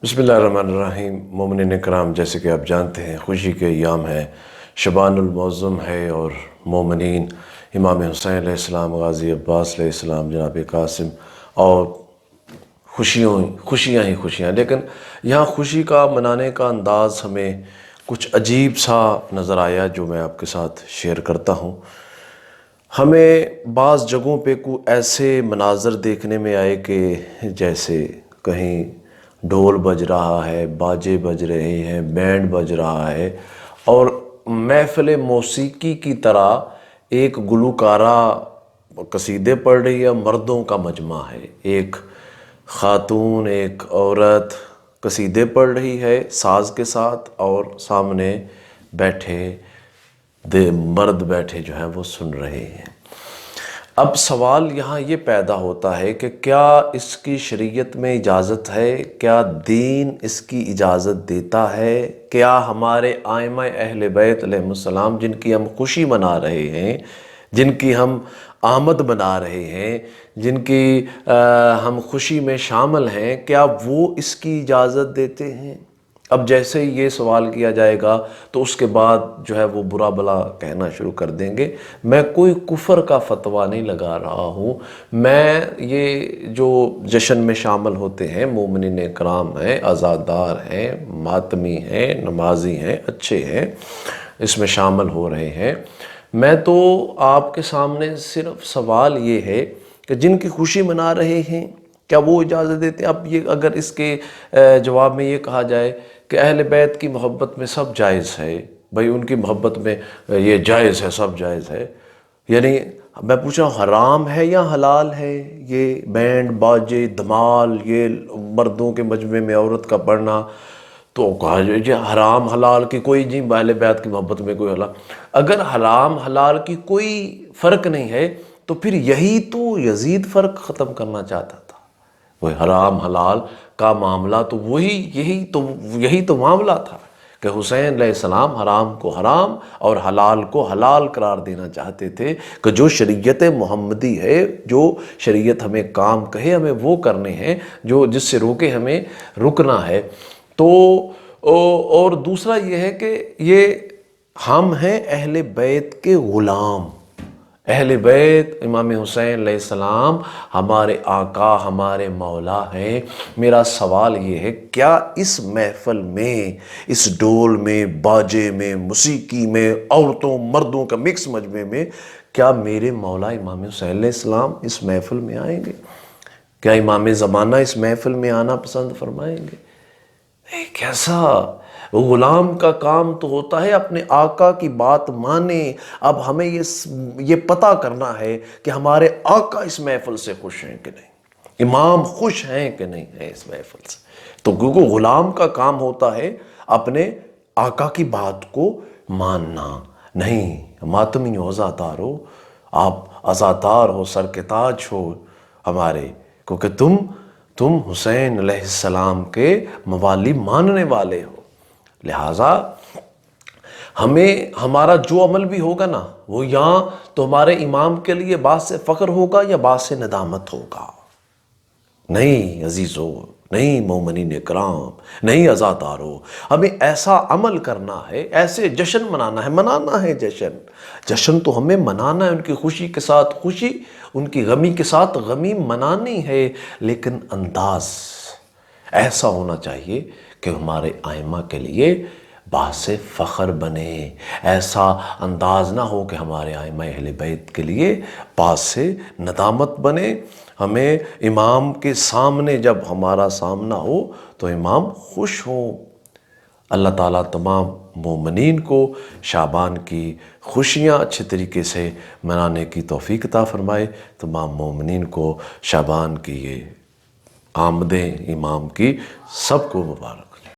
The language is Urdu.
بسم اللہ الرحمن الرحیم۔ مومنین اکرام، جیسے کہ آپ جانتے ہیں خوشی کے ایام ہے، شبان المعظم ہے، اور مومنین امام حسین علیہ السلام، غازی عباس علیہ السلام، جناب قاسم، اور خوشیاں ہی خوشیاں۔ لیکن یہاں خوشی کا منانے کا انداز ہمیں کچھ عجیب سا نظر آیا، جو میں آپ کے ساتھ شیئر کرتا ہوں۔ ہمیں بعض جگہوں پہ ایسے مناظر دیکھنے میں آئے کہ جیسے کہیں ڈھول بج رہا ہے، باجے بج رہے ہیں، بینڈ بج رہا ہے، اور محفل موسیقی کی طرح ایک گلوکارہ قصیدے پڑھ رہی ہے، مردوں کا مجمع ہے، ایک خاتون، ایک عورت قصیدے پڑھ رہی ہے ساز کے ساتھ، اور سامنے بیٹھے مرد بیٹھے جو ہیں وہ سن رہے ہیں۔ اب سوال یہاں یہ پیدا ہوتا ہے کہ کیا اس کی شریعت میں اجازت ہے؟ کیا دین اس کی اجازت دیتا ہے؟ کیا ہمارے ائمہ اہل بیت علیہ السلام، جن کی ہم خوشی منا رہے ہیں، جن کی ہم آمد منا رہے ہیں، جن کی ہم خوشی میں شامل ہیں، کیا وہ اس کی اجازت دیتے ہیں؟ اب جیسے ہی یہ سوال کیا جائے گا تو اس کے بعد جو ہے وہ برا بلا کہنا شروع کر دیں گے۔ میں کوئی کفر کا فتویٰ نہیں لگا رہا ہوں، میں یہ جو جشن میں شامل ہوتے ہیں، مومنین اکرام ہیں، عزادار ہیں، ماتمی ہیں، نمازی ہیں، اچھے ہیں، اس میں شامل ہو رہے ہیں۔ میں تو آپ کے سامنے صرف سوال یہ ہے کہ جن کی خوشی منا رہے ہیں کیا وہ اجازت دیتے ہیں؟ اب یہ اگر اس کے جواب میں یہ کہا جائے کہ اہل بیت کی محبت میں سب جائز ہے، بھئی ان کی محبت میں یہ جائز ہے، سب جائز ہے، یعنی میں پوچھ رہا ہوں حرام ہے یا حلال ہے یہ بینڈ باجے دھمال، یہ مردوں کے مجمع میں عورت کا پڑھنا؟ تو کہا جائے جی حرام حلال کی کوئی جی اہل بیت کی محبت میں کوئی حلال۔ اگر حرام حلال کی کوئی فرق نہیں ہے تو پھر یہی تو یزید فرق ختم کرنا چاہتا تھا۔ وہ حرام حلال کا معاملہ تو یہی تو معاملہ تھا کہ حسین علیہ السلام حرام کو حرام اور حلال کو حلال قرار دینا چاہتے تھے، کہ جو شریعت محمدی ہے، جو شریعت ہمیں کام کہے ہمیں وہ کرنے ہیں، جو جس سے روکے ہمیں رکنا ہے۔ تو اور دوسرا یہ ہے کہ یہ ہم ہیں اہل بیت کے غلام۔ اہل بیت امام حسین علیہ السلام ہمارے آقا، ہمارے مولا ہیں۔ میرا سوال یہ ہے کیا اس محفل میں، اس ڈول میں، باجے میں، موسیقی میں، عورتوں مردوں کا مکس مجمع میں، کیا میرے مولا امام حسین علیہ السلام اس محفل میں آئیں گے؟ کیا امام زمانہ اس محفل میں آنا پسند فرمائیں گے؟ کیسا غلام کا کام تو ہوتا ہے اپنے آقا کی بات مانے۔ اب ہمیں یہ پتہ کرنا ہے کہ ہمارے آقا اس محفل سے خوش ہیں کہ نہیں، امام خوش ہیں کہ نہیں ہیں اس محفل سے۔ تو کیونکہ غلام کا کام ہوتا ہے اپنے آقا کی بات کو ماننا۔ نہیں، ماتمی ہو، عزادار ہو، آپ عزادار ہو، سر کے تاج ہو ہمارے، کیونکہ تم حسین علیہ السلام کے موالی ماننے والے ہو۔ لہٰذا ہمارا جو عمل بھی ہوگا نا، وہ یہاں تو ہمارے امام کے لیے باعث فخر ہوگا یا باعث ندامت ہوگا؟ نہیں عزیزو، نہیں مومنین اکرام، نہیں عزادارو، ہمیں ایسا عمل کرنا ہے، ایسے جشن منانا ہے جشن تو ہمیں منانا ہے، ان کی خوشی کے ساتھ خوشی، ان کی غمی کے ساتھ غمی منانی ہے، لیکن انداز ایسا ہونا چاہیے کہ ہمارے ائمہ کے لیے باعث فخر بنے۔ ایسا انداز نہ ہو کہ ہمارے ائمہ اہل بیت کے لیے باعث ندامت بنے۔ ہمیں امام کے سامنے جب ہمارا سامنا ہو تو امام خوش ہو۔ اللہ تعالیٰ تمام مومنین کو شعبان کی خوشیاں اچھے طریقے سے منانے کی توفیق عطا فرمائے۔ تمام مومنین کو شعبان کی یہ آمدیں امام کی سب کو مبارک۔